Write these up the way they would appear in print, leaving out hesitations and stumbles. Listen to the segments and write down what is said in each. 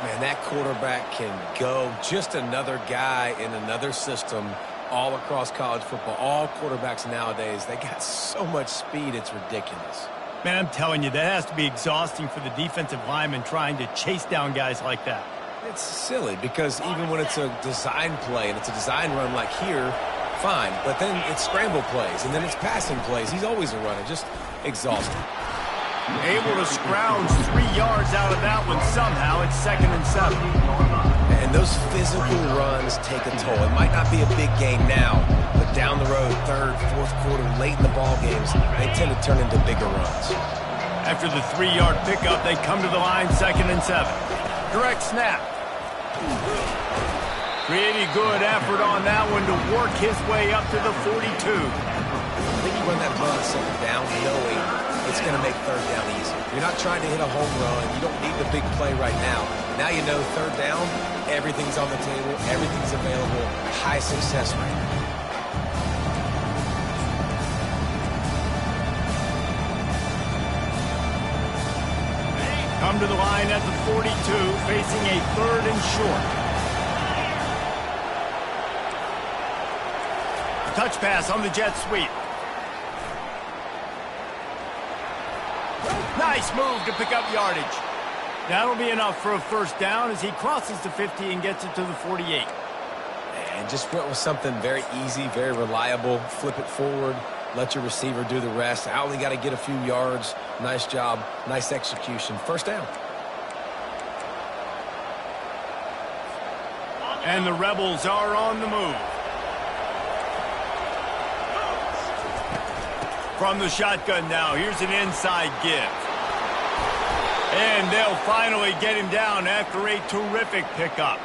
Man, that quarterback can go. Just another guy in another system all across college football. All quarterbacks nowadays, they got so much speed, it's ridiculous. Man, I'm telling you, that has to be exhausting for the defensive lineman trying to chase down guys like that. It's silly because even when it's a design play and it's a design run like here, fine. But then it's scramble plays and then it's passing plays. He's always a runner, just exhausting. Able to scrounge 3 yards out of that one somehow. It's 2nd and 7. And those physical runs take a toll. It might not be a big game now, but down the road, 3rd, 4th quarter, late in the ball games, they tend to turn into bigger runs. After the 3-yard pickup, they come to the line, 2nd and 7. Direct snap. Pretty good effort on that one to work his way up to the 42. I think you run that play on 2nd down knowing it's going to make 3rd down easy. You're not trying to hit a home run. You don't need the big play right now. Now you know 3rd down, everything's on the table, everything's available, high success rate. Come to the line at the 42, facing a 3rd and short. Touch pass on the jet sweep. Nice move to pick up yardage. That'll be enough for a 1st down as he crosses the 50 and gets it to the 48. And just went with something very easy, very reliable. Flip it forward, let your receiver do the rest. I only got to get a few yards. Nice job, nice execution. 1st down. And the Rebels are on the move. From the shotgun now, here's an inside give. And they'll finally get him down after a terrific pickup.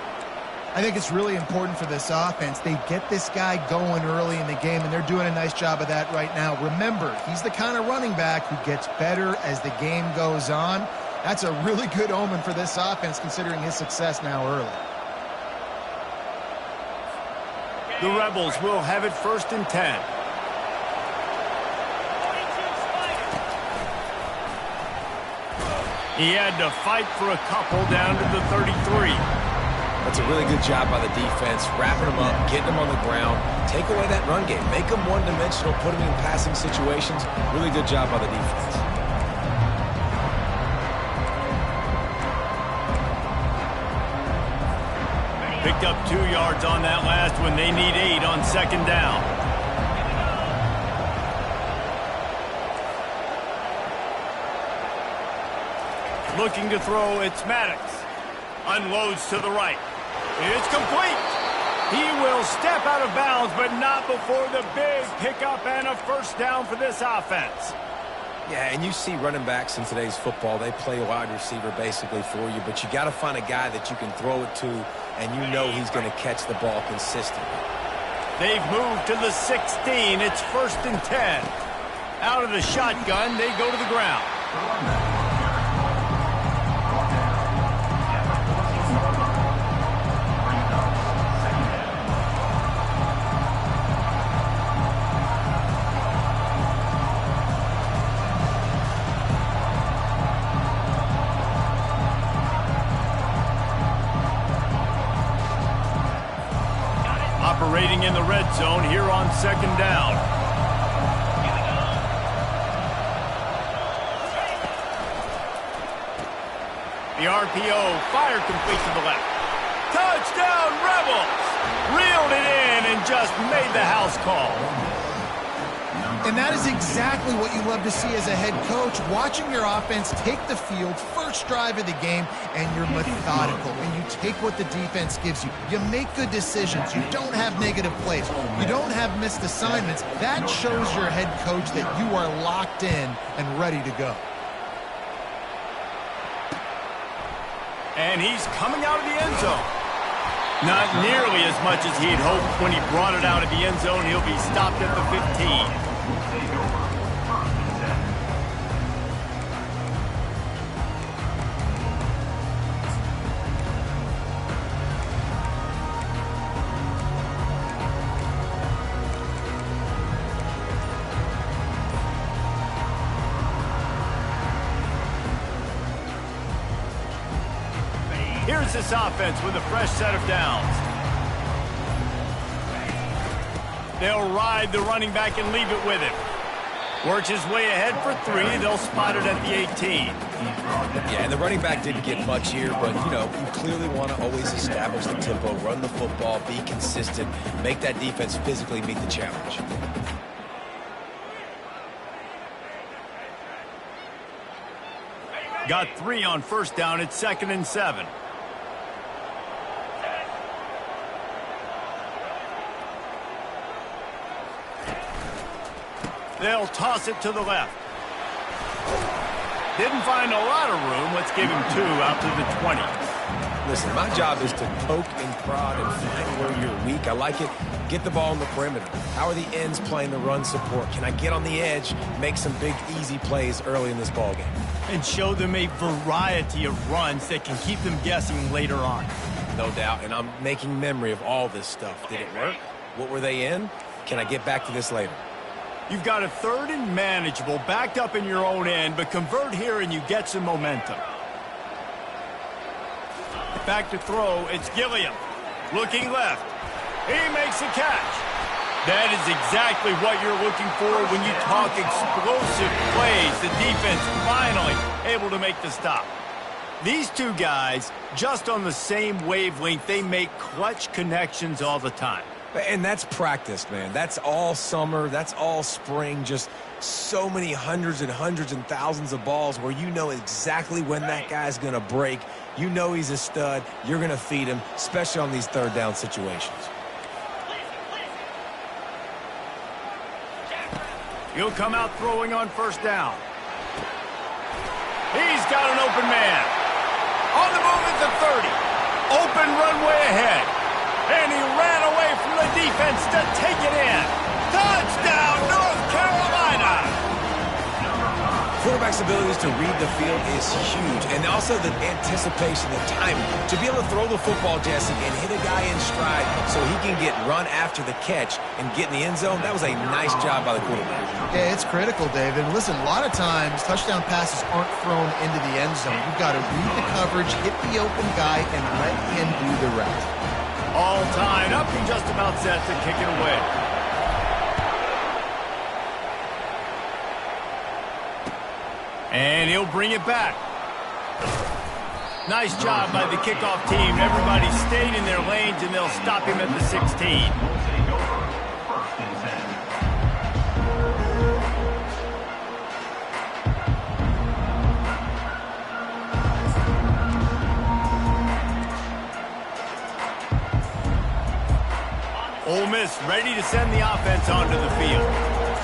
I think it's really important for this offense. They get this guy going early in the game, and they're doing a nice job of that right now. Remember, he's the kind of running back who gets better as the game goes on. That's a really good omen for this offense, considering his success now early. The Rebels will have it 1st and 10. He had to fight for a couple down to the 33. That's a really good job by the defense, wrapping them up, getting them on the ground, take away that run game, make them one-dimensional, put them in passing situations. Really good job by the defense. Picked up 2 yards on that last one. They need 8 on 2nd down. Looking to throw, it's Maddox. Unloads to the right. It's complete. He will step out of bounds, but not before the big pickup and a 1st down for this offense. Yeah, and you see running backs in today's football, they play wide receiver basically for you, but you got to find a guy that you can throw it to, and you know he's going to catch the ball consistently. They've moved to the 16. It's 1st and 10. Out of the shotgun, they go to the ground. Operating in the red zone here on 2nd down. The RPO, fire complete to the left. Touchdown, Rebels! Reeled it in and just made the house call. And that is exactly what you love to see as a head coach, watching your offense take the field, 1st drive of the game, and you're methodical, and you take what the defense gives you. You make good decisions. You don't have negative plays. You don't have missed assignments. That shows your head coach that you are locked in and ready to go. And he's coming out of the end zone. Not nearly as much as he'd hoped when he brought it out of the end zone. He'll be stopped at the 15. Here's this offense with a fresh set of downs. They'll ride the running back and leave it with him. Works his way ahead for 3. They'll spot it at the 18. Yeah, and the running back didn't get much here, but, you know, you clearly want to always establish the tempo, run the football, be consistent, make that defense physically meet the challenge. Got 3 on first down. It's 2nd and 7. They'll toss it to the left. Didn't find a lot of room. Let's give him 2 out to the 20. Listen, my job is to poke and prod and find where you're weak. I like it. Get the ball in the perimeter. How are the ends playing the run support? Can I get on the edge, make some big, easy plays early in this ballgame? And show them a variety of runs that can keep them guessing later on. No doubt, and I'm making memory of all this stuff. Did it work? What were they in? Can I get back to this later? You've got a 3rd and manageable, backed up in your own end, but convert here and you get some momentum. Back to throw, it's Gilliam. Looking left. He makes a catch. That is exactly what you're looking for when you talk explosive plays. The defense finally able to make the stop. These two guys, just on the same wavelength, they make clutch connections all the time. And that's practice, man. That's all summer. That's all spring. Just so many hundreds and hundreds and thousands of balls where you know exactly when that guy's going to break. You know he's a stud. You're going to feed him, especially on these 3rd down situations. He'll come out throwing on first down. He's got an open man. On the move at the 30. Open runway ahead. And he ran away from the defense to take it in. Touchdown, North Carolina! Quarterback's abilities to read the field is huge. And also the anticipation, the timing. To be able to throw the football, Jesse, and hit a guy in stride so he can get run after the catch and get in the end zone, that was a nice job by the quarterback. Yeah, it's critical, David. Listen, a lot of times touchdown passes aren't thrown into the end zone. You've got to read the coverage, hit the open guy, and let him do the rest. All tied up and just about set to kick it away. And he'll bring it back. Nice job by the kickoff team. Everybody stayed in their lanes, and they'll stop him at the 16. Ole Miss ready to send the offense onto the field.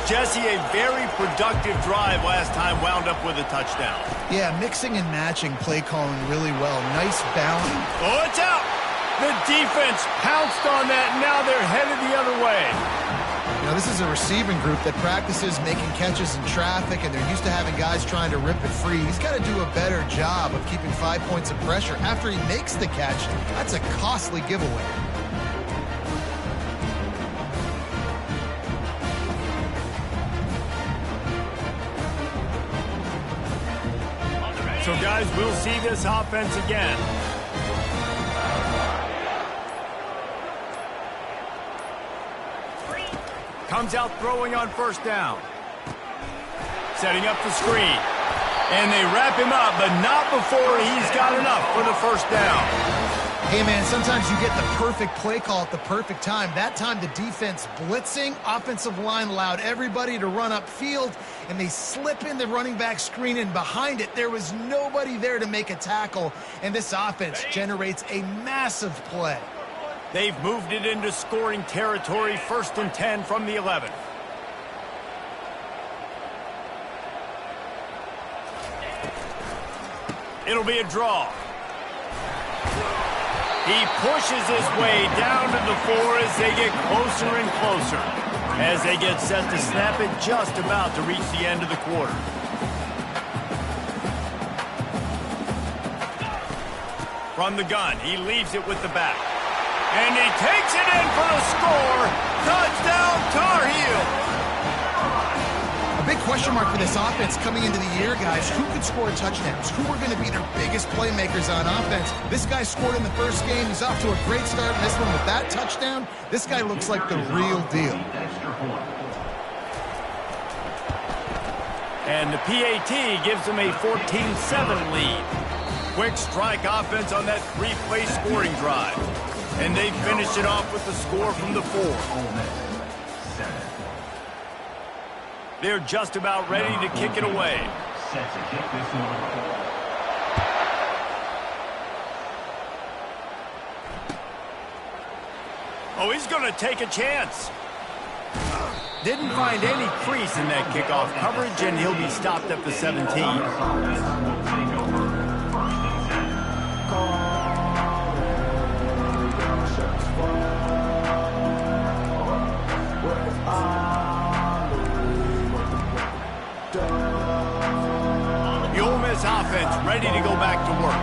Jesse, a very productive drive last time, wound up with a touchdown. Yeah, mixing and matching play calling really well. Nice balance. Oh, it's out! The defense pounced on that, and now they're headed the other way. You know, this is a receiving group that practices making catches in traffic, and they're used to having guys trying to rip it free. He's got to do a better job of keeping 5 points of pressure after he makes the catch. That's a costly giveaway. So, guys, we'll see this offense again. Comes out throwing on first down. Setting up the screen. And they wrap him up, but not before he's got enough for the first down. Hey, man, sometimes you get the perfect play call at the perfect time. That time the defense blitzing, offensive line allowed everybody to run upfield, and they slip in the running back screen, and behind it there was nobody there to make a tackle, and this offense generates a massive play. They've moved it into scoring territory, 1st and 10 from the 11. It'll be a draw. He pushes his way down to the 4 as they get closer and closer. As they get set to snap it, just about to reach the end of the quarter. From the gun, he leaves it with the back. And he takes it in for the score. Touchdown, Tar Heels! Big question mark for this offense coming into the year, guys. Who could score touchdowns? Who are going to be their biggest playmakers on offense? This guy scored in the first game. He's off to a great start in this one with that touchdown. This guy looks like the real deal. And the PAT gives them a 14-7 lead. Quick strike offense on that three-play scoring drive. And they finish it off with the score from the 4. They're just about ready to kick it away. Oh, he's going to take a chance. Didn't find any crease in that kickoff coverage, and he'll be stopped at the 17. Offense ready to go back to work.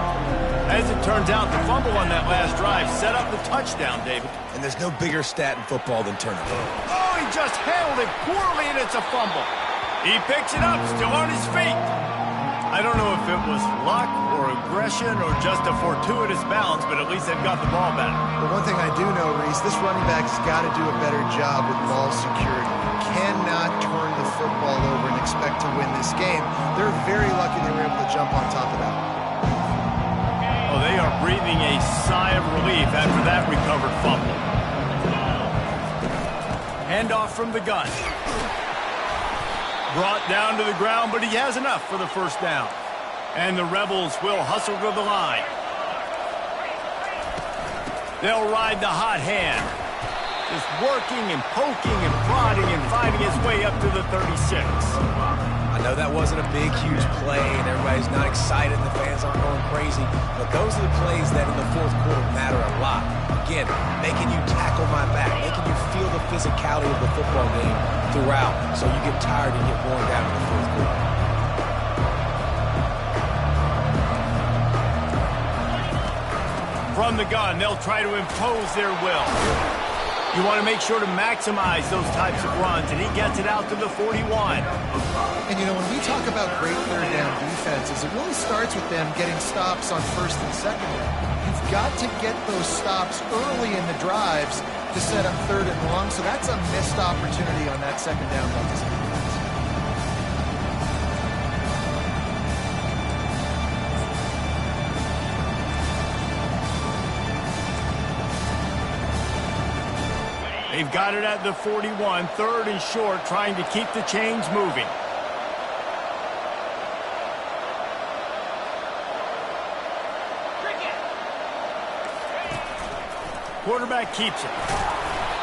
As it turns out, the fumble on that last drive set up the touchdown, David. And there's no bigger stat in football than turnover. Oh, he just handled it poorly, and it's a fumble. He picks it up, still on his feet. I don't know if it was luck or aggression or just a fortuitous bounce, but at least they've got the ball back. But one thing I do know, Reese, this running back's got to do a better job with ball security. Cannot turn the football over and expect to win this game. They're very lucky they were able to jump on top of that. Oh, they are breathing a sigh of relief after that recovered fumble. Handoff from the gun. Brought down to the ground, but he has enough for the first down. And the Rebels will hustle to the line. They'll ride the hot hand. Just working and poking and prodding and fighting his way up to the 36. I know that wasn't a big, huge play, and everybody's not excited, and the fans aren't going crazy, but those are the plays that in the fourth quarter matter a lot. Again, making you tackle my back, making you feel the physicality of the football game throughout, so you get tired and get worn down in the fourth quarter. From the gun, they'll try to impose their will. You want to make sure to maximize those types of runs, and he gets it out to the 41. And, you know, when we talk about great third down defenses, it really starts with them getting stops on first and second down. You've got to get those stops early in the drives to set up third and long, so that's a missed opportunity on that second down by this defense. They've got it at the 41, third and short, trying to keep the chains moving. Quarterback keeps it.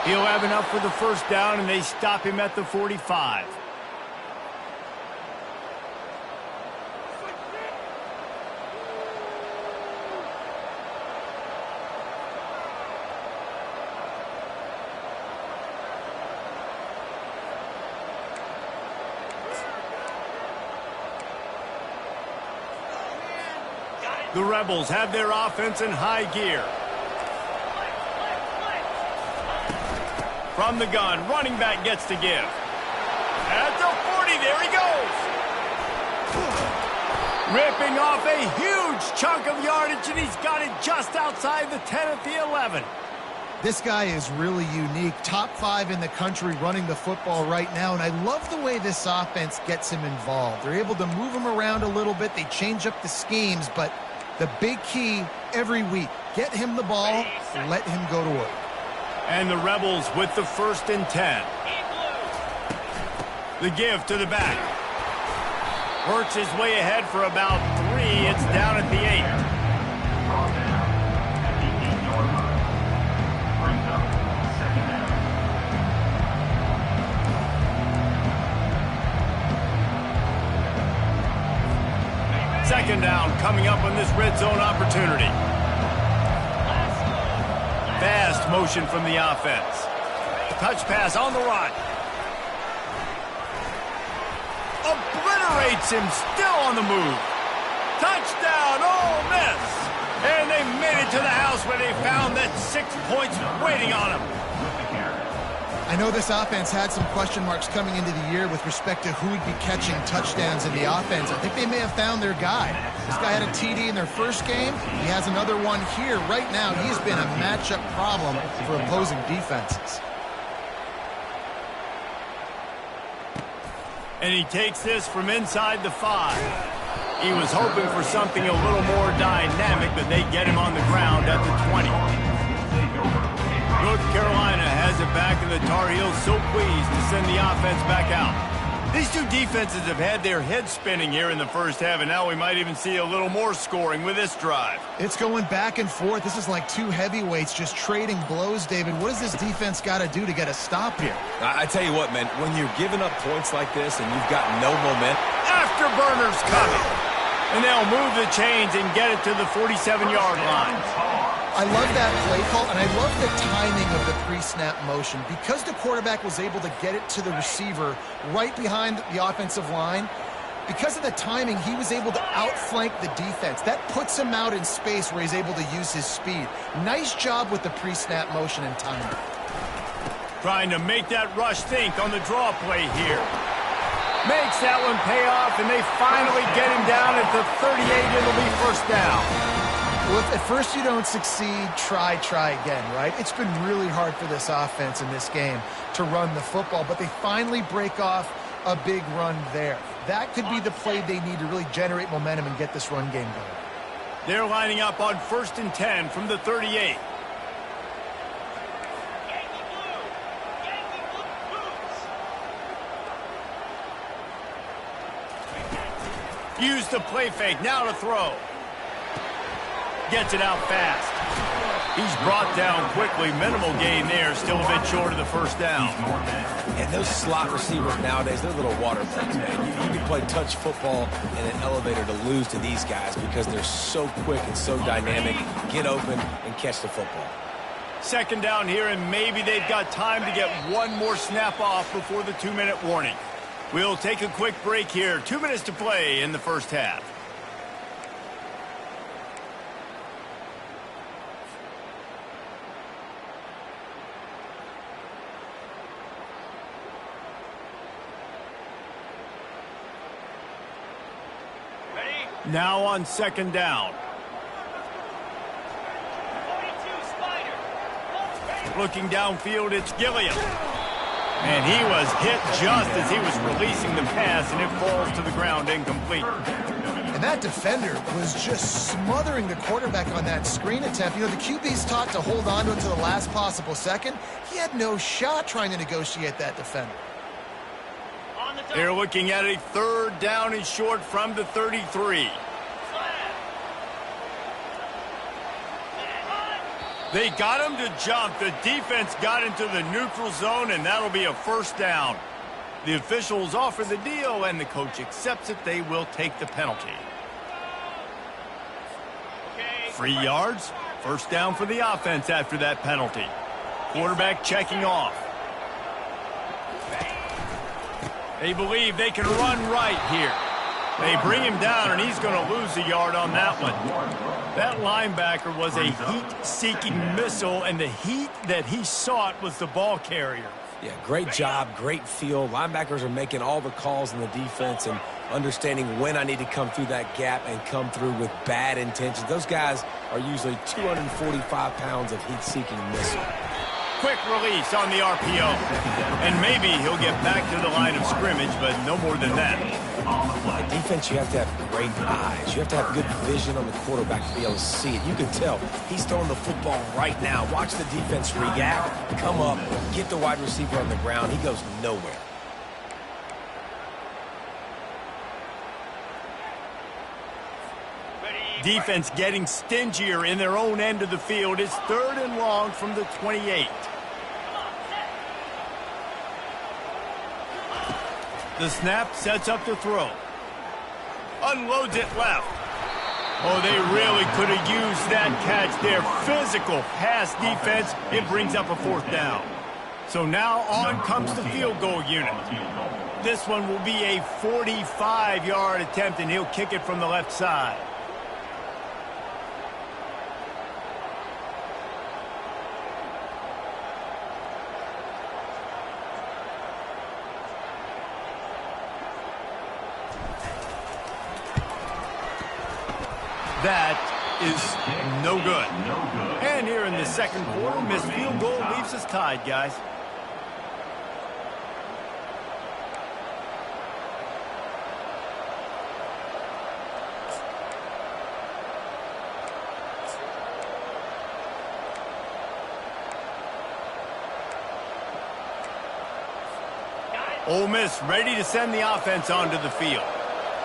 He'll have enough for the first down, and they stop him at the 45. The Rebels have their offense in high gear. From the gun, running back gets to give. At the 40, there he goes. Ripping off a huge chunk of yardage, and he's got it just outside the 10 at the 11. This guy is really unique. Top 5 in the country running the football right now, and I love the way this offense gets him involved. They're able to move him around a little bit. They change up the schemes, but the big key every week, get him the ball, let him go to work. And the Rebels with the 1st and 10. The give to the back. Works his way ahead for about 3. It's down at the 8. Second down coming up on this red zone opportunity. Fast motion from the offense. Touch pass on the run. Obliterates him, still on the move. Touchdown, Ole Miss. And they made it to the house where they found that 6 points waiting on them. I know this offense had some question marks coming into the year with respect to who would be catching touchdowns in the offense. I think they may have found their guy. This guy had a TD in their first game. He has another one here. Right now, he's been a matchup problem for opposing defenses. And he takes this from inside the 5. He was hoping for something a little more dynamic, but they get him on the ground at the 20. North Carolina has it back, and the Tar Heels so pleased to send the offense back out. These two defenses have had their heads spinning here in the first half, and now we might even see a little more scoring with this drive. It's going back and forth. This is like two heavyweights just trading blows, David. What does this defense got to do to get a stop here? I tell you what, man, when you're giving up points like this and you've got no momentum. Afterburners coming. And they'll move the chains and get it to the 47-yard line. I love that play call, and I love the timing of the pre-snap motion. Because the quarterback was able to get it to the receiver right behind the offensive line, because of the timing, he was able to outflank the defense. That puts him out in space where he's able to use his speed. Nice job with the pre-snap motion and timing. Trying to make that rush think on the draw play here. Makes that one pay off, and they finally get him down at the 38. It'll be first down. Well, if at first you don't succeed, try again, right? It's been really hard for this offense in this game to run the football, but they finally break off a big run there. That could be the play they need to really generate momentum and get this run game going. They're lining up on 1st and 10 from the 38. Use the play fake, now to throw. Gets it out fast. He's brought down quickly. Minimal gain there. Still a bit short of the first down. And those slot receivers nowadays, they're little water bugs, man. You can play touch football in an elevator to lose to these guys because they're so quick and so dynamic. Get open and catch the football. Second down here, and maybe they've got time to get one more snap off before the 2-minute warning. We'll take a quick break here. 2 minutes to play in the first half. Now on second down. Looking downfield, it's Gilliam. And he was hit just as he was releasing the pass, and it falls to the ground incomplete. And that defender was just smothering the quarterback on that screen attempt. You know, the QB's taught to hold on to it to the last possible second. He had no shot trying to negotiate that defender. They're looking at a 3rd down and short from the 33. They got him to jump. The defense got into the neutral zone, and that'll be a first down. The officials offer the deal, and the coach accepts it. They will take the penalty. 3 yards. First down for the offense after that penalty. Quarterback checking off. They believe they can run right here. They bring him down, and he's going to lose a yard on that one. That linebacker was a heat-seeking missile, and the heat that he sought was the ball carrier. Yeah, great job, great feel. Linebackers are making all the calls in the defense and understanding when I need to come through that gap and come through with bad intentions. Those guys are usually 245 pounds of heat-seeking missile. Quick release on the RPO. And maybe he'll get back to the line of scrimmage, but no more than that. On defense, you have to have great eyes. You have to have good vision on the quarterback to be able to see it. You can tell he's throwing the football right now. Watch the defense react, come up, get the wide receiver on the ground. He goes nowhere. Defense getting stingier in their own end of the field. It's 3rd and long from the 28. The snap sets up the throw. Unloads it left. Oh, they really could have used that catch there. Physical pass defense. It brings up a 4th down. So now on comes the field goal unit. This one will be a 45-yard attempt, and he'll kick it from the left side. That is no good. And here in the second quarter, missed field goal leaves us tied, guys. Ole Miss ready to send the offense onto the field.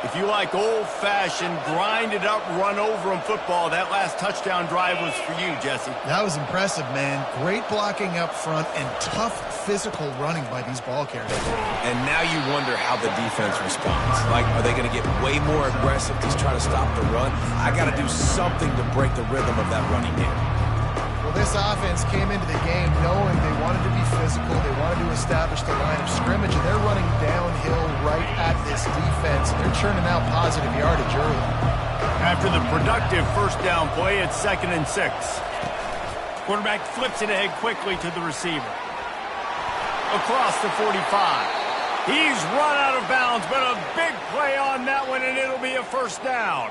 If you like old-fashioned, grind-it-up, run-over-'em football, that last touchdown drive was for you, Jesse. That was impressive, man. Great blocking up front and tough physical running by these ball carriers. And now you wonder how the defense responds. Like, are they going to get way more aggressive to try to stop the run? I got to do something to break the rhythm of that running game. Well, this offense came into the game knowing they wanted to be physical, they wanted to establish the line of scrimmage, and they're running downhill right at this defense. They're churning out positive yardage early. After the productive first down play, it's 2nd and 6. Quarterback flips it ahead quickly to the receiver. Across the 45. He's run out of bounds, but a big play on that one, and it'll be a first down.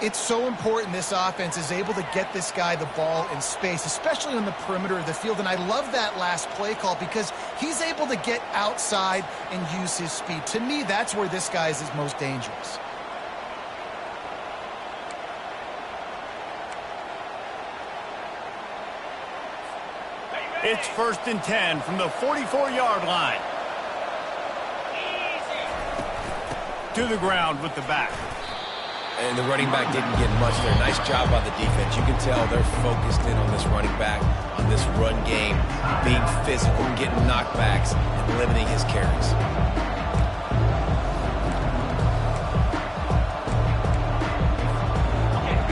It's so important this offense is able to get this guy the ball in space, especially on the perimeter of the field. And I love that last play call because he's able to get outside and use his speed. To me, that's where this guy is his most dangerous. It's 1st and 10 from the 44-yard line. To the ground with the back. And the running back didn't get much there. Nice job by the defense. You can tell they're focused in on this running back, on this run game, being physical, getting knockbacks, and limiting his carries.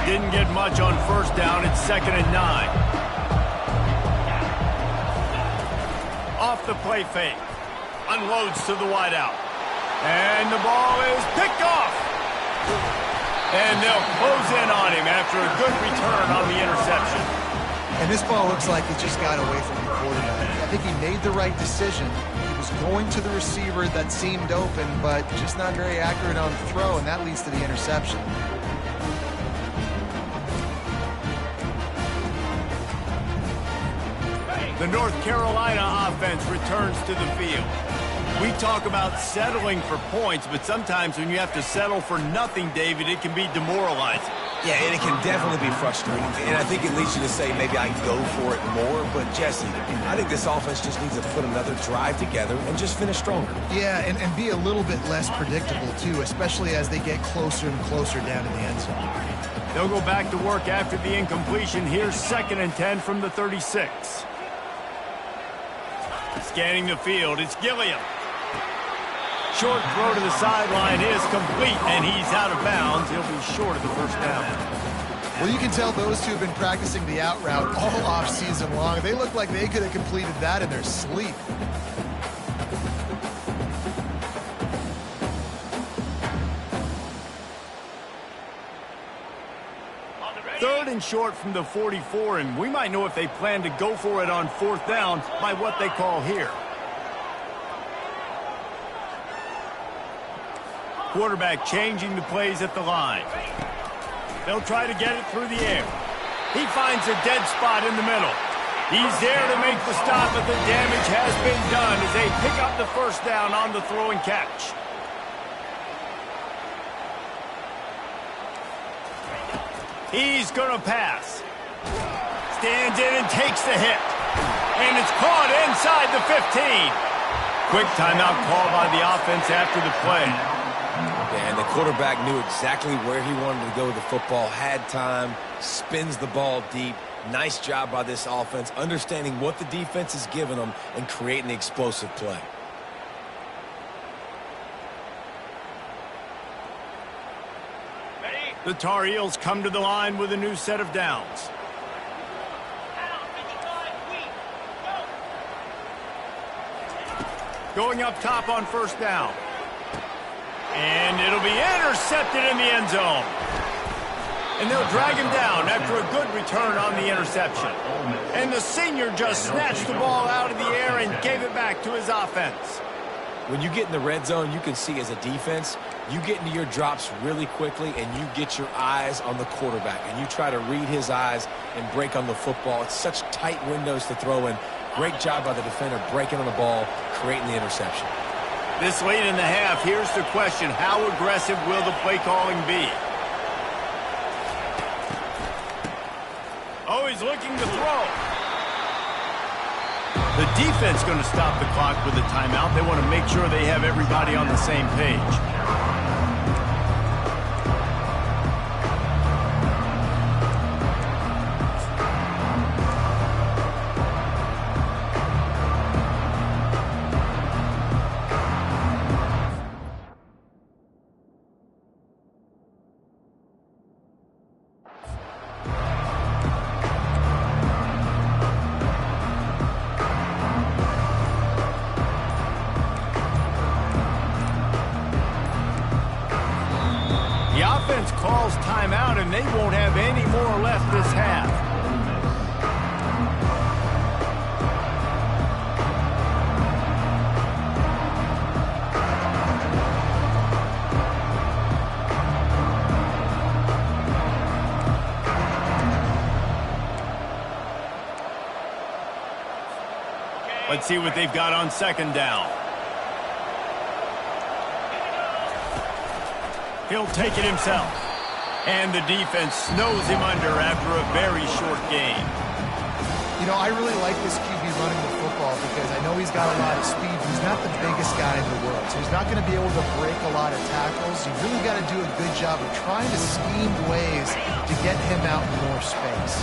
Didn't get much on first down. It's 2nd and 9. Off the play fake. Unloads to the wideout. And the ball is picked off. And they'll close in on him after a good return on the interception. And this ball looks like it just got away from the quarterback. I think he made the right decision. He was going to the receiver that seemed open, but just not very accurate on the throw, and that leads to the interception. The North Carolina offense returns to the field. We talk about settling for points, but sometimes when you have to settle for nothing, David, it can be demoralizing. Yeah, and it can definitely be frustrating. And I think it leads you to say maybe I can go for it more. But, Jesse, I think this offense just needs to put another drive together and just finish stronger. Yeah, and be a little bit less predictable, too, especially as they get closer and closer down to the end zone. They'll go back to work after the incompletion. Here's 2nd and 10 from the 36. Scanning the field, it's Gilliam. Short throw to the sideline is complete, and he's out of bounds. He'll be short of the first down. Well, you can tell those two have been practicing the out route all off-season long. They look like they could have completed that in their sleep. Third and short from the 44, and we might know if they plan to go for it on 4th down by what they call here. Quarterback changing the plays at the line. They'll try to get it through the air. He finds a dead spot in the middle. He's there to make the stop, but the damage has been done as they pick up the first down on the throw and catch. He's going to pass. Stands in and takes the hit. And it's caught inside the 15. Quick timeout call by the offense after the play. And the quarterback knew exactly where he wanted to go with the football, had time, spins the ball deep. Nice job by this offense, understanding what the defense is giving them and creating the explosive play. The Tar Heels come to the line with a new set of downs. Going up top on first down. And it'll be intercepted in the end zone. And they'll drag him down after a good return on the interception. And the senior just snatched the ball out of the air and gave it back to his offense. When you get in the red zone, you can see as a defense, you get into your drops really quickly and you get your eyes on the quarterback and you try to read his eyes and break on the football. It's such tight windows to throw in. Great job by the defender breaking on the ball, creating the interception. This late in the half, here's the question. How aggressive will the play calling be? Oh, he's looking to throw. The defense going to stop the clock with a timeout. They want to make sure they have everybody on the same page. Calls timeout, and they won't have any more left this half. Let's see what they've got on second down. He'll take it himself. And the defense snows him under after a very short game. You know, I really like this QB running the football because I know he's got a lot of speed. He's not the biggest guy in the world, so he's not going to be able to break a lot of tackles. You really got to do a good job of trying to scheme ways to get him out in more space.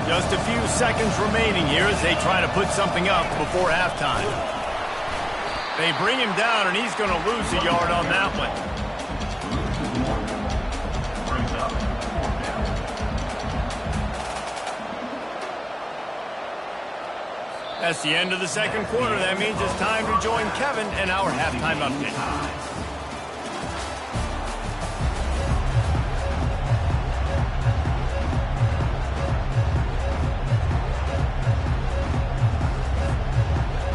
Just a few seconds remaining here as they try to put something up before halftime. They bring him down, and he's going to lose a yard on that one. That's the end of the second quarter. That means it's time to join Kevin in our halftime update.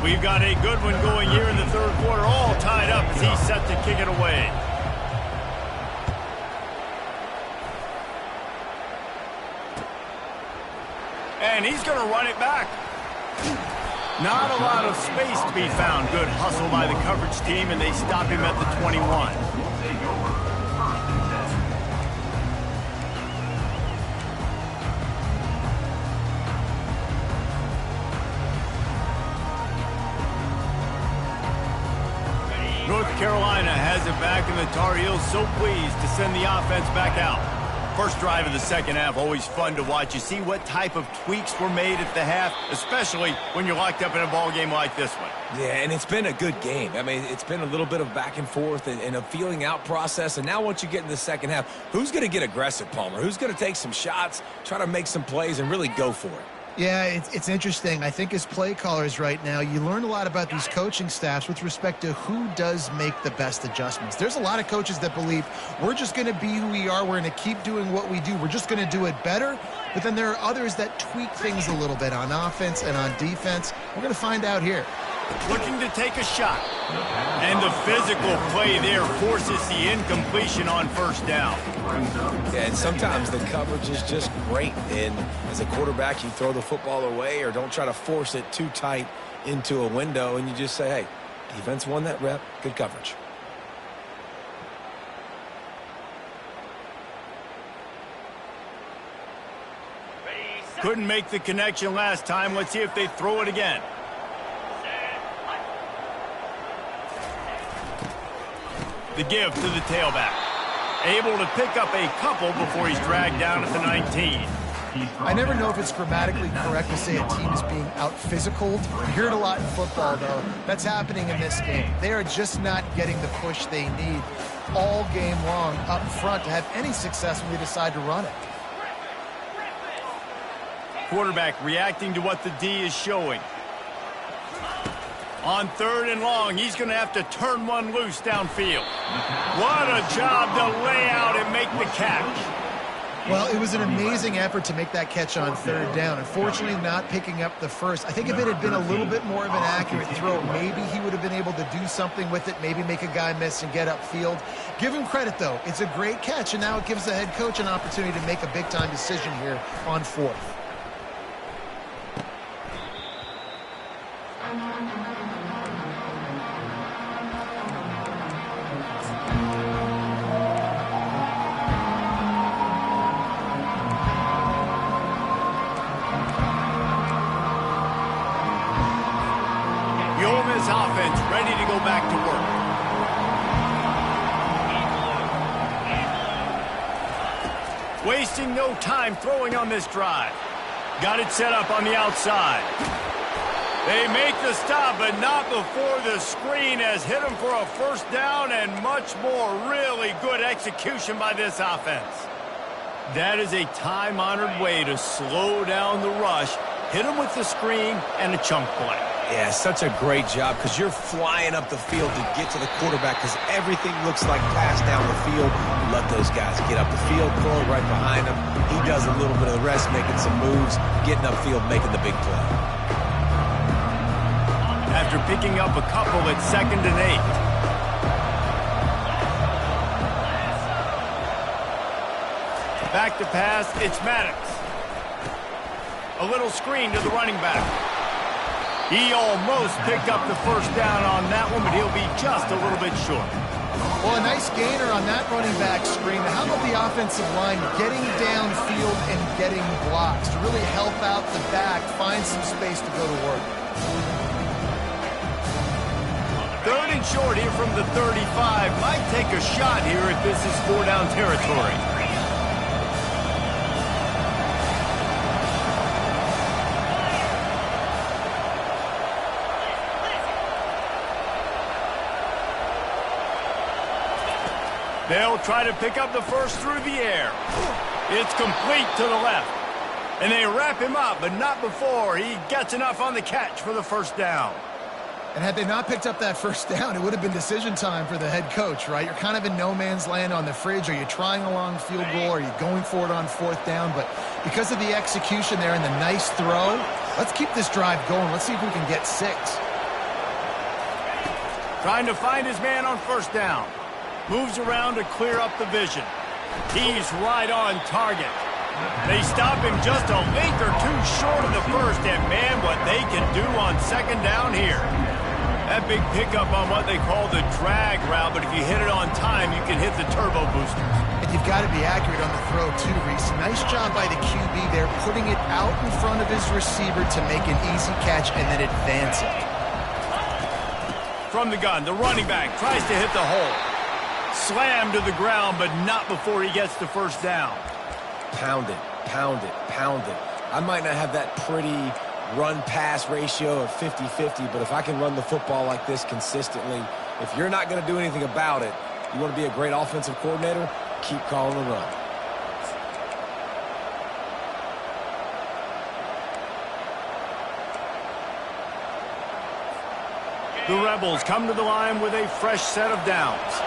We've got a good one going here in the third quarter, all tied up as he's set to kick it away. And he's going to run it back. Not a lot of space to be found. Good hustle by the coverage team, and they stop him at the 21. North Carolina has it back, and the Tar Heels so pleased to send the offense back out. First drive of the second half, always fun to watch. You see what type of tweaks were made at the half, especially when you're locked up in a ball game like this one. Yeah, and it's been a good game. I mean, it's been a little bit of back and forth and a feeling out process. And now once you get in the second half, who's going to get aggressive, Palmer? Who's going to take some shots, try to make some plays, and really go for it? Yeah, it's interesting. I think as play callers right now, you learn a lot about these coaching staffs with respect to who does make the best adjustments. There's a lot of coaches that believe we're just going to be who we are. We're going to keep doing what we do. We're just going to do it better. But then there are others that tweak things a little bit on offense and on defense. We're going to find out here. Looking to take a shot. And the physical play there forces the incompletion on first down. Yeah, and sometimes the coverage is just great. And as a quarterback, you throw the football away or don't try to force it too tight into a window. And you just say, hey, defense won that rep. Good coverage. Couldn't make the connection last time. Let's see if they throw it again. The give to the tailback. Able to pick up a couple before he's dragged down at the 19. I never know if it's grammatically correct to say a team is being out-physicaled. You hear it a lot in football, though. That's happening in this game. They are just not getting the push they need all game long up front to have any success when they decide to run it. Quarterback reacting to what the D is showing. On third and long, he's going to have to turn one loose downfield. What a job to lay out and make the catch. Well, it was an amazing effort to make that catch on third down. Unfortunately, not picking up the first. I think if it had been a little bit more of an accurate throw, maybe he would have been able to do something with it, maybe make a guy miss and get upfield. Give him credit, though. It's a great catch, and now it gives the head coach an opportunity to make a big-time decision here on fourth. Offense ready to go back to work. Wasting no time throwing on this drive. Got it set up on the outside. They make the stop, but not before the screen has hit them for a first down and much more. Really good execution by this offense. That is a time-honored way to slow down the rush, hit them with the screen and a chunk play. Yeah, such a great job because you're flying up the field to get to the quarterback because everything looks like pass down the field. Let those guys get up the field, throw it right behind him. He does a little bit of the rest, making some moves, getting upfield, making the big play. After picking up a couple at 2nd and 8. Back to pass, it's Maddox. A little screen to the running back. He almost picked up the first down on that one, but he'll be just a little bit short. Well, a nice gainer on that running back screen. How about the offensive line getting downfield and getting blocks to really help out the back, find some space to go to work? 3rd and short here from the 35. Might take a shot here if this is 4-down territory. They'll try to pick up the first through the air. It's complete to the left. And they wrap him up, but not before he gets enough on the catch for the first down. And had they not picked up that first down, it would have been decision time for the head coach, right? You're kind of in no man's land on the fridge. Are you trying a long field goal? Are you going for it on 4th down? But because of the execution there and the nice throw, let's keep this drive going. Let's see if we can get 6. Trying to find his man on 1st down. Moves around to clear up the vision. He's right on target. They stop him just a length or two short of the first, and man, what they can do on 2nd down here. That big pickup on what they call the drag route, but if you hit it on time, you can hit the turbo boosters. And you've got to be accurate on the throw too, Reese. Nice job by the QB there, putting it out in front of his receiver to make an easy catch and then advance it. From the gun, the running back tries to hit the hole. Slammed to the ground, but not before he gets the first down. Pound it, pound it, pound it. I might not have that pretty run-pass ratio of 50-50, but if I can run the football like this consistently, if you're not going to do anything about it, you want to be a great offensive coordinator, keep calling the run. The Rebels come to the line with a fresh set of downs.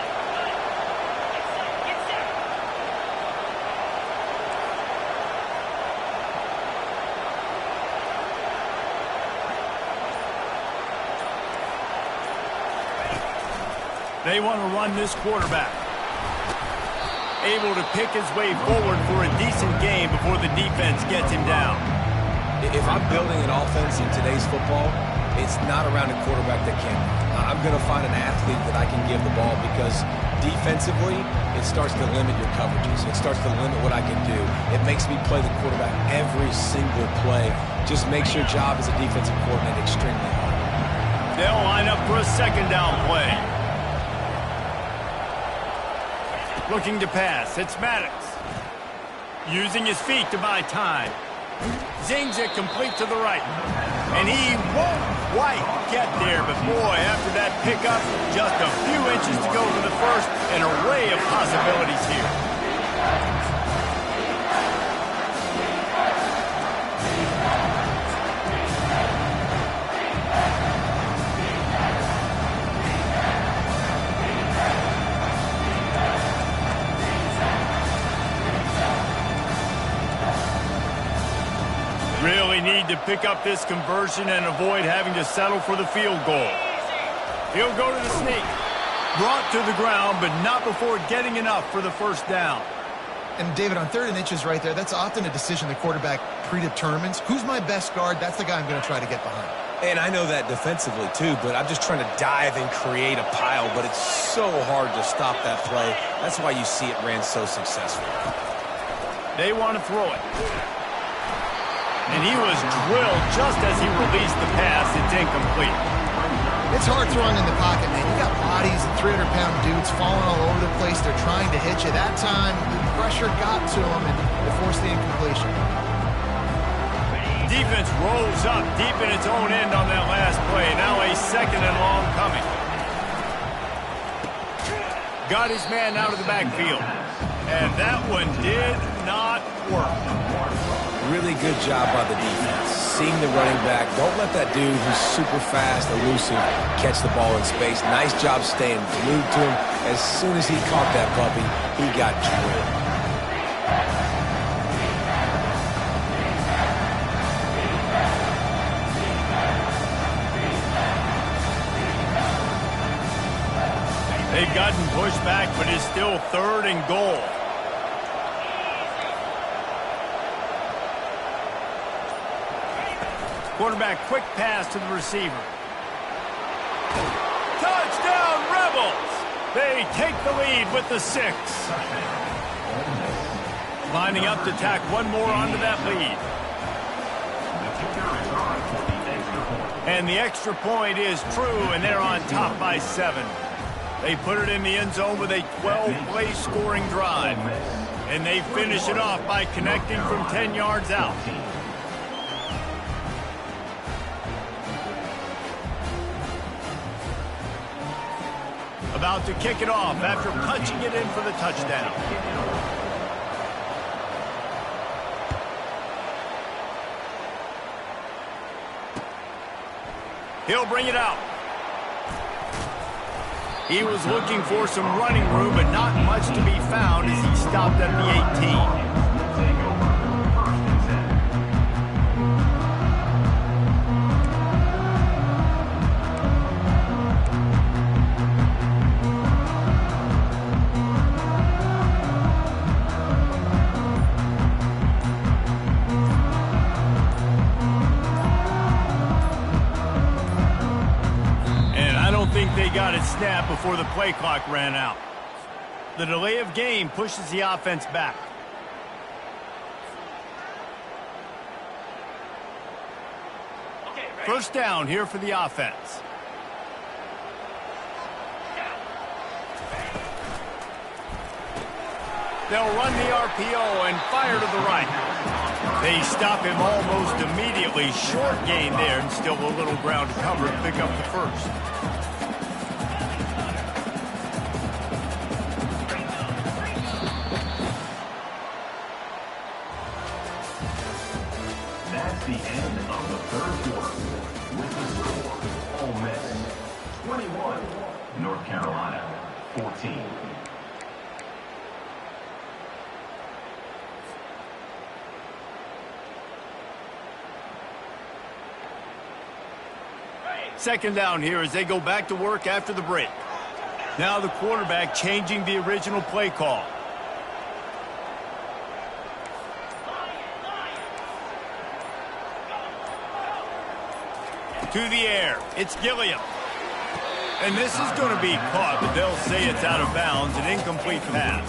They want to run this quarterback. Able to pick his way forward for a decent game before the defense gets him down. If I'm building an offense in today's football, it's not around a quarterback that can. I'm going to find an athlete that I can give the ball because defensively, it starts to limit your coverages. It starts to limit what I can do. It makes me play the quarterback every single play. Just makes your job as a defensive coordinator extremely hard. They'll line up for a 2nd down play. Looking to pass, it's Maddox. Using his feet to buy time. Zings it complete to the right. And he won't quite get there, but boy, after that pickup, just a few inches to go for the first, an array of possibilities here. Really need to pick up this conversion and avoid having to settle for the field goal. He'll go to the sneak. Brought to the ground, but not before getting enough for the first down. And David, on 3rd and inches right there, that's often a decision the quarterback predetermines. Who's my best guard? That's the guy I'm going to try to get behind. And I know that defensively too, but I'm just trying to dive and create a pile, but it's so hard to stop that play. That's why you see it ran so successful. They want to throw it. And he was drilled just as he released the pass. It's incomplete. It's hard throwing in the pocket, man. You got bodies and 300-pound dudes falling all over the place. They're trying to hit you. That time, the pressure got to them, and they forced the incompletion. Defense rolls up deep in its own end on that last play. Now a 2nd and long coming. Got his man out of the backfield. And that one did not work. Really good job by the defense. Seeing the running back. Don't let that dude who's super fast, elusive, catch the ball in space. Nice job staying glued to him. As soon as he caught that puppy, he got drilled. They've gotten pushed back, but it's still 3rd and goal. Quarterback, quick pass to the receiver. Touchdown, Rebels! They take the lead with the 6. Lining up to tack one more onto that lead. And the extra point is true, and they're on top by 7. They put it in the end zone with a 12-play scoring drive. And they finish it off by connecting from 10 yards out. About to kick it off after punching it in for the touchdown. He'll bring it out. He was looking for some running room, but not much to be found as he stopped at the 18. They got it snapped before the play clock ran out. The delay of game pushes the offense back. First down here for the offense. They'll run the RPO and fire to the right. They stop him almost immediately. Short gain there, and still a little ground to cover to pick up the first. That's the end of the 3rd quarter. With the score, Ole Miss 21, North Carolina 14. Second down here as they go back to work after the break. Now the quarterback changing the original play call. To the air. It's Gilliam. And this is going to be caught, but they'll say it's out of bounds, an incomplete pass.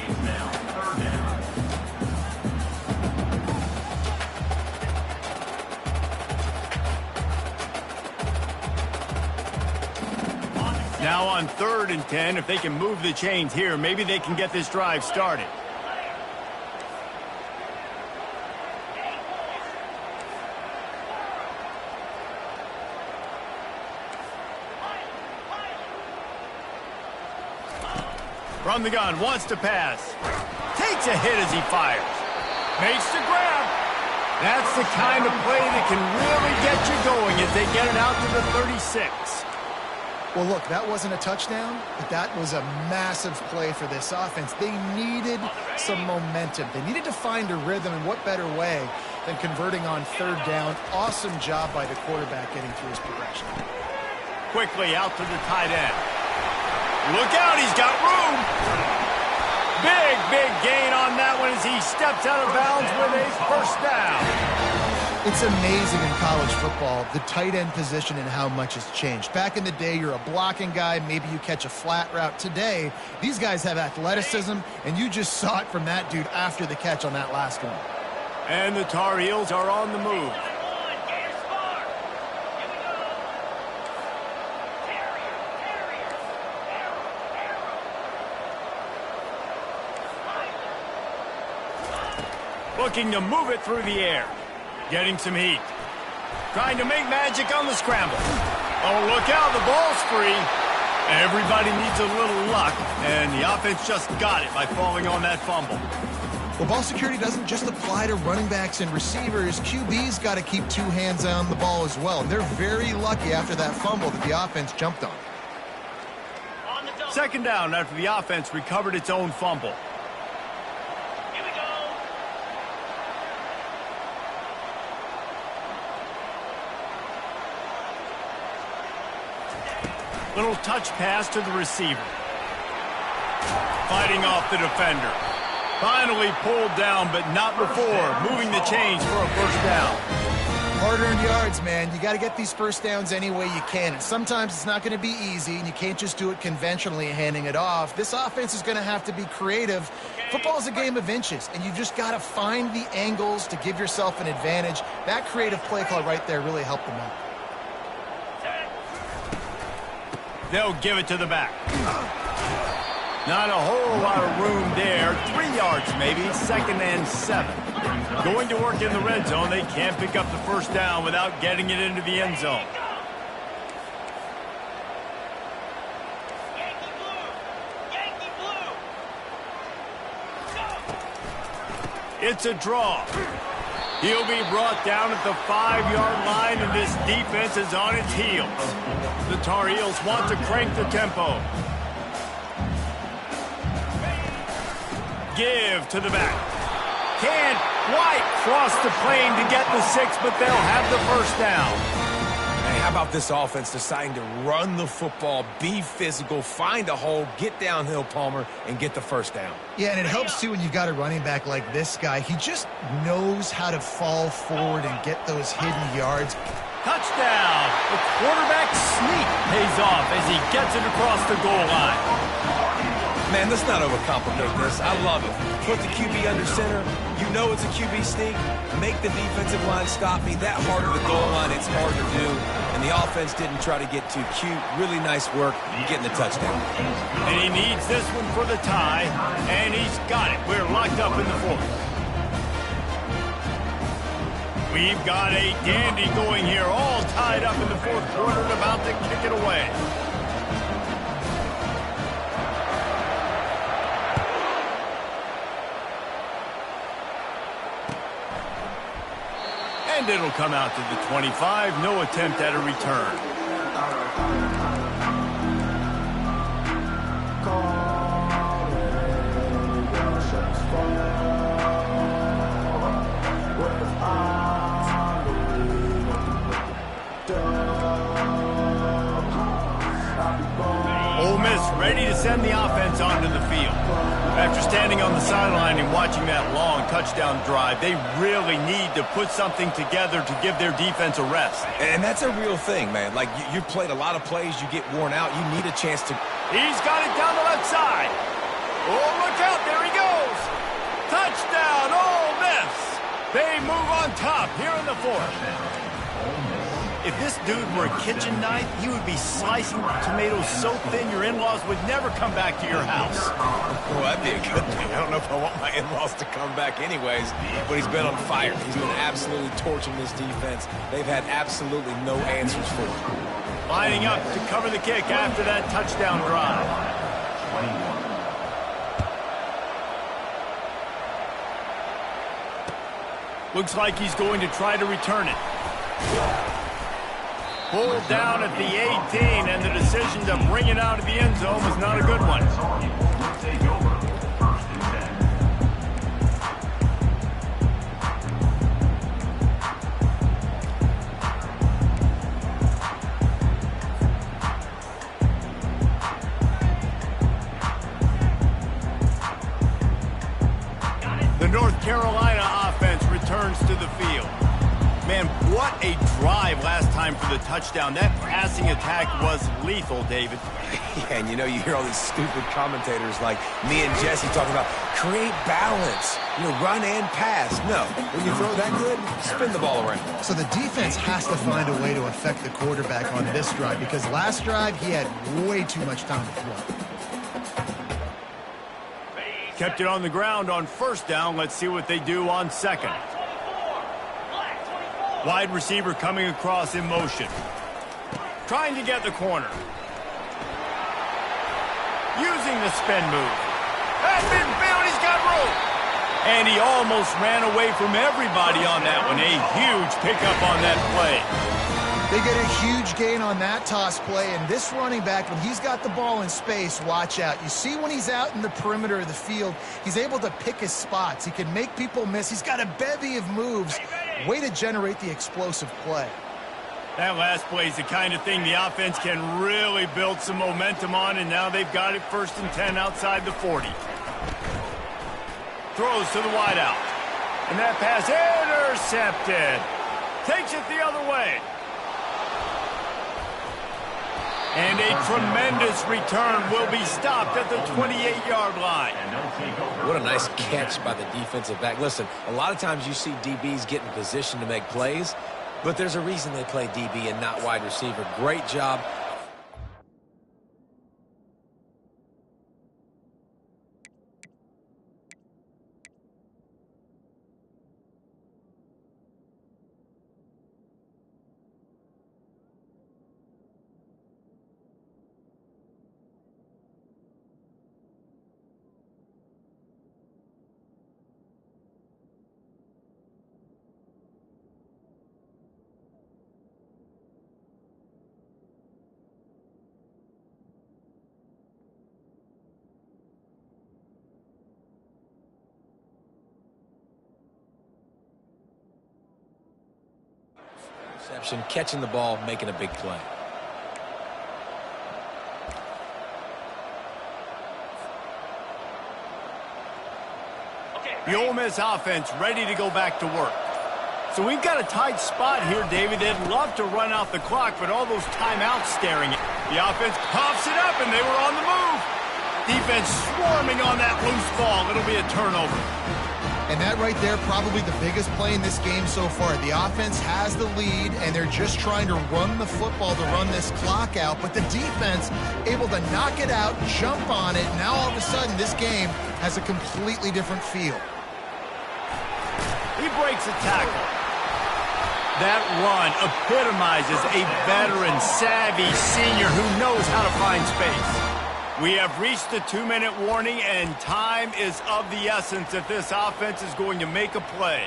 It's now 3rd down. Now on 3rd and 10, if they can move the chains here, maybe they can get this drive started. From the gun, wants to pass. Takes a hit as he fires. Makes the grab. That's the kind of play that can really get you going as they get it out to the 36. Well, look, that wasn't a touchdown, but that was a massive play for this offense. They needed some momentum. They needed to find a rhythm, and what better way than converting on third down. Awesome job by the quarterback getting through his progression. Quickly out to the tight end. Look out, he's got room. Big gain on that one as he steps out of bounds with a first down. It's amazing in college football, the tight end position and how much has changed. Back in the day, you're a blocking guy, maybe you catch a flat route. Today, these guys have athleticism, and you just saw it from that dude after the catch on that last one. And the Tar Heels are on the move. Looking to move it through the air. Getting some heat. Trying to make magic on the scramble. Oh, look out, the ball's free. Everybody needs a little luck, and the offense just got it by falling on that fumble. Well, ball security doesn't just apply to running backs and receivers. QB's got to keep two hands on the ball as well. And they're very lucky after that fumble that the offense jumped on. Second down after the offense recovered its own fumble. Little touch pass to the receiver. Fighting off the defender. Finally pulled down, but not before moving the chains for a first down. Hard-earned yards, man. You got to get these first downs any way you can. And sometimes it's not going to be easy, and you can't just do it conventionally handing it off. This offense is going to have to be creative. Football is a game of inches, and you just got to find the angles to give yourself an advantage. That creative play call right there really helped them out. They'll give it to the back. Not a whole lot of room there. 3 yards maybe, 2nd and 7. Going to work in the red zone. They can't pick up the first down without getting it into the end zone. It's a draw. He'll be brought down at the 5-yard line, and this defense is on its heels. The Tar Heels want to crank the tempo. Give to the back. Can't quite cross the plane to get the 6, but they'll have the first down. Hey, how about this offense deciding to run the football, be physical, find a hole, get downhill, Palmer, and get the first down? Yeah, and it helps, too, when you've got a running back like this guy. He just knows how to fall forward and get those hidden yards. Touchdown! The quarterback sneak pays off as he gets it across the goal line. Man, let's not overcomplicate this. I love it. Put the QB under center. You know it's a QB sneak. Make the defensive line stop me. That hard of the goal line, it's hard to do. And the offense didn't try to get too cute. Really nice work getting the touchdown. And he needs this one for the tie, and he's got it. We're locked up in the 4th. We've got a dandy going here, all tied up in the 4th quarter and about to kick it away. And it'll come out to the 25. No attempt at a return. Ole Miss ready to send the offense onto the field. After standing on the sideline and watching that long touchdown drive, they really need to put something together to give their defense a rest. And that's a real thing, man. Like, you've played a lot of plays, you get worn out, you need a chance to... He's got it down the left side. Oh, look out, there he goes. Touchdown, Ole Miss. They move on top here in the 4th. If this dude were a kitchen knife, he would be slicing tomatoes so thin your in-laws would never come back to your house. Well, that'd be a good thing. I don't know if I want my in-laws to come back anyways, but he's been on fire. He's been absolutely torching this defense. They've had absolutely no answers for him. Lining up to cover the kick after that touchdown drive. 21. Looks like he's going to try to return it. Pulled down at the 18, and the decision to bring it out of the end zone was not a good one. to the field. Man, what a drive last time for the touchdown. That passing attack was lethal, David. Yeah, and you know, you hear all these stupid commentators like me and Jesse talking about create balance, run and pass. No, when you throw that good, spin the ball around. So the defense has to find a way to affect the quarterback on this drive because last drive he had way too much time to throw. Kept it on the ground on first down. Let's see what they do on second. Wide receiver coming across in motion. Trying to get the corner. Using the spin move. At midfield, he's got room. And he almost ran away from everybody on that one. A huge pickup on that play. They get a huge gain on that toss play, and this running back, when he's got the ball in space, watch out. You see when he's out in the perimeter of the field, he's able to pick his spots. He can make people miss. He's got a bevy of moves. Way to generate the explosive play. That last play is the kind of thing the offense can really build some momentum on, and now they've got it 1st and 10 outside the 40. Throws to the wideout. And that pass intercepted. Takes it the other way. And a tremendous return will be stopped at the 28-yard line. What a nice catch by the defensive back. Listen, a lot of times you see DBs get in position to make plays, but there's a reason they play DB and not wide receiver. Great job. Reception, catching the ball, making a big play. The Ole Miss offense ready to go back to work. So we've got a tight spot here, David. They'd love to run out the clock, but all those timeouts staring at. The offense pops it up, and they were on the move. Defense swarming on that loose ball. It'll be a turnover. And that right there, probably the biggest play in this game so far. The offense has the lead, and they're just trying to run the football to run this clock out. But the defense able to knock it out, jump on it. Now all of a sudden, this game has a completely different feel. He breaks a tackle. That run epitomizes a veteran, savvy senior who knows how to find space. We have reached the 2-minute warning, and time is of the essence if this offense is going to make a play.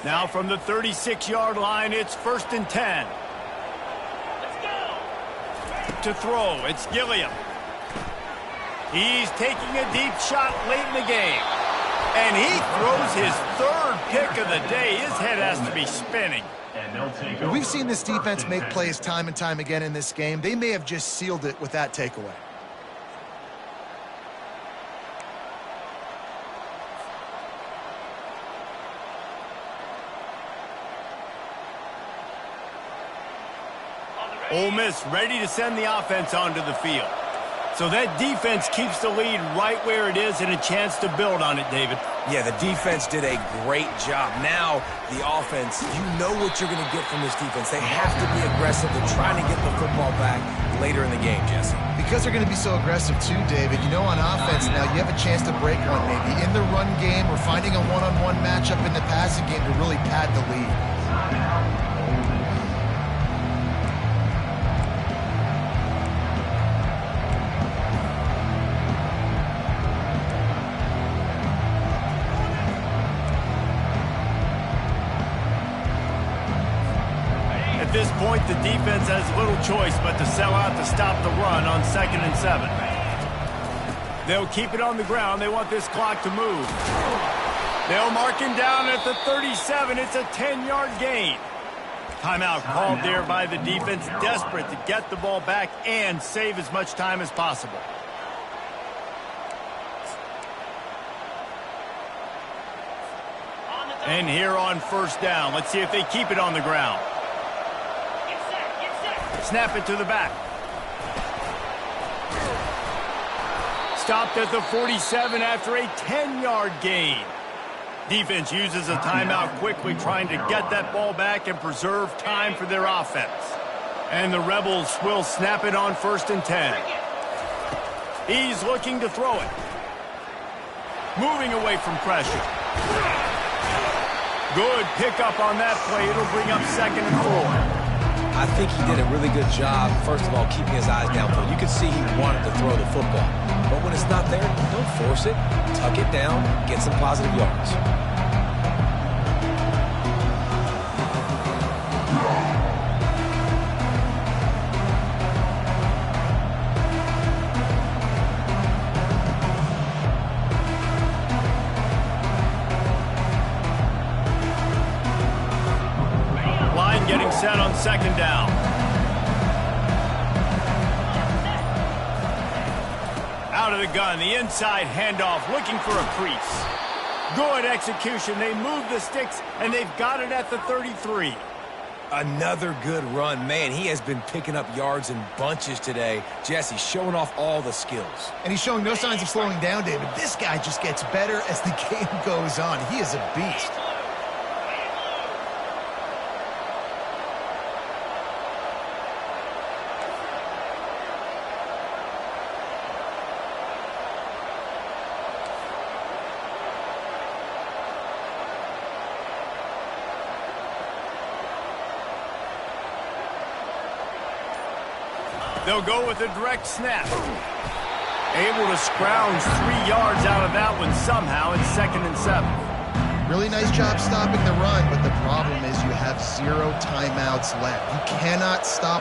Now from the 36-yard line, it's 1st and 10. To throw, it's Gilliam. He's taking a deep shot late in the game. And he throws his 3rd pick of the day. His head has to be spinning. We've seen this defense make plays time and time again in this game. They may have just sealed it with that takeaway. Ole Miss ready to send the offense onto the field. So that defense keeps the lead right where it is and a chance to build on it, David. Yeah, the defense did a great job. Now, the offense, you know what you're going to get from this defense. They have to be aggressive. They're trying to get the football back later in the game, Jesse. Because they're going to be so aggressive too, David. You know, on offense now, you have a chance to break one maybe in the run game or finding a one-on-one matchup in the passing game to really pad the lead. At this point, the defense has little choice but to sell out to stop the run on 2nd and 7. They'll keep it on the ground. They want this clock to move. They'll mark him down at the 37. It's a 10-yard gain. Timeout called there by the defense, desperate to get the ball back and save as much time as possible. And here on first down, let's see if they keep it on the ground. Snap it to the back. Stopped at the 47 after a 10-yard gain. Defense uses a timeout quickly, trying to get that ball back and preserve time for their offense. And the Rebels will snap it on 1st and 10. He's looking to throw it. Moving away from pressure. Good pickup on that play. It'll bring up 2nd and 4. I think he did a really good job, first of all, keeping his eyes downfield. You could see he wanted to throw the football. But when it's not there, don't force it. Tuck it down, get some positive yards. Getting set on 2nd down. Out of the gun, the inside handoff, looking for a crease. Good execution. They move the sticks, and they've got it at the 33. Another good run. Man, he has been picking up yards in bunches today. Jesse, showing off all the skills. And he's showing no signs of slowing down, David. This guy just gets better as the game goes on. He is a beast. They'll go with a direct snap. Able to scrounge 3 yards out of that one somehow. It's 2nd and 7. Really nice job stopping the run, but the problem is you have 0 timeouts left. You cannot stop